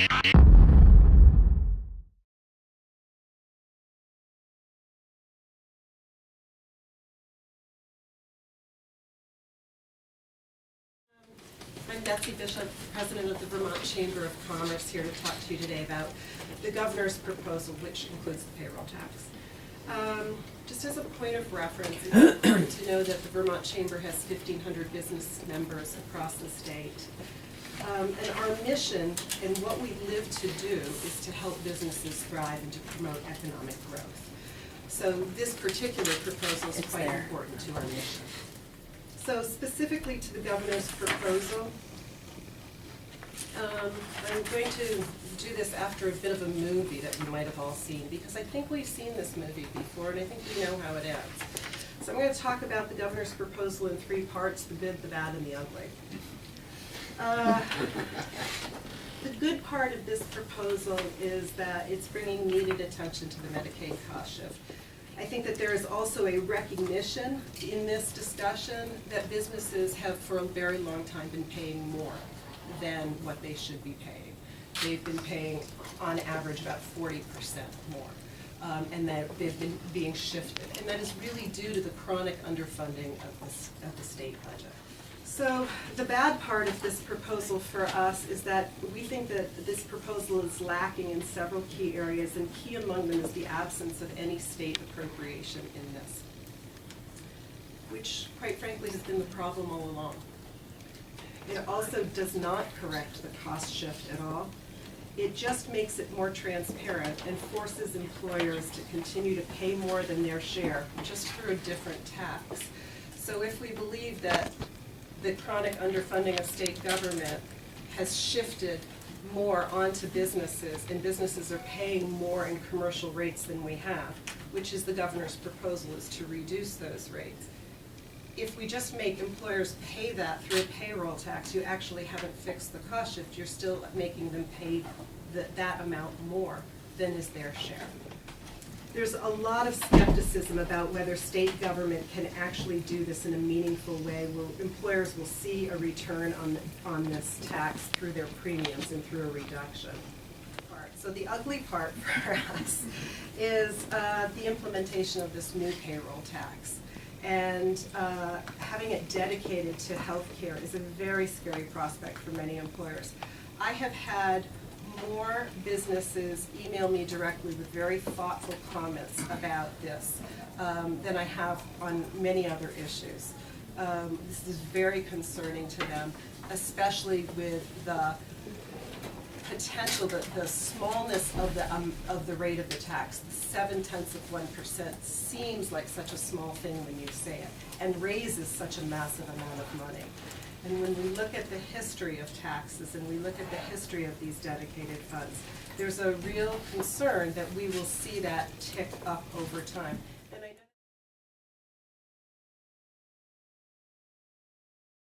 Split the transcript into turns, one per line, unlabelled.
I'm Betsy Bishop, President of the Vermont Chamber of Commerce, here to talk to you today about the governor's proposal, which includes the payroll tax. Just as a point of reference, it's important to know that the Vermont Chamber has 1,500 business members across the state. And our mission and what we live to do is to help businesses thrive and to promote economic growth. So this particular proposal is quite important to our mission. So specifically to the governor's proposal, I'm going to do this after a bit of a movie that we might have all seen, because I think we've seen this movie before and I think we know how it ends. So I'm going to talk about the governor's proposal in 3 parts: the good, the bad, and the ugly. The good part of this proposal is that it's bringing needed attention to the Medicaid cost shift. I think that there is also a recognition in this discussion that businesses have for a very long time been paying more than what they should be paying. They've been paying on average about 40% more, and that they've been being shifted. And that is really due to the chronic underfunding of the state budget. So the bad part of this proposal for us is that we think that this proposal is lacking in several key areas, and key among them is the absence of any state appropriation in this, which quite frankly has been the problem all along. It also does not correct the cost shift at all. It just makes it more transparent and forces employers to continue to pay more than their share, just through a different tax. So if we believe that the chronic underfunding of state government has shifted more onto businesses, and businesses are paying more in commercial rates than we have, which is the governor's proposal, is to reduce those rates. If we just make employers pay that through a payroll tax, you actually haven't fixed the cost shift. You're still making them pay that amount more than is their share. There's a lot of skepticism about whether state government can actually do this in a meaningful way, where employers will see a return on this tax through their premiums and through a reduction. So the ugly part for us is the implementation of this new payroll tax. And having it dedicated to health care is a very scary prospect for many employers. I have had more businesses email me directly with very thoughtful comments about this than I have on many other issues. This is very concerning to them, especially with the potential, the smallness of the rate of the tax. 0.7% seems like such a small thing when you say it, and raises such a massive amount of money. And when we look at the history of taxes and we look at the history of these dedicated funds, there's a real concern that we will see that tick up over time.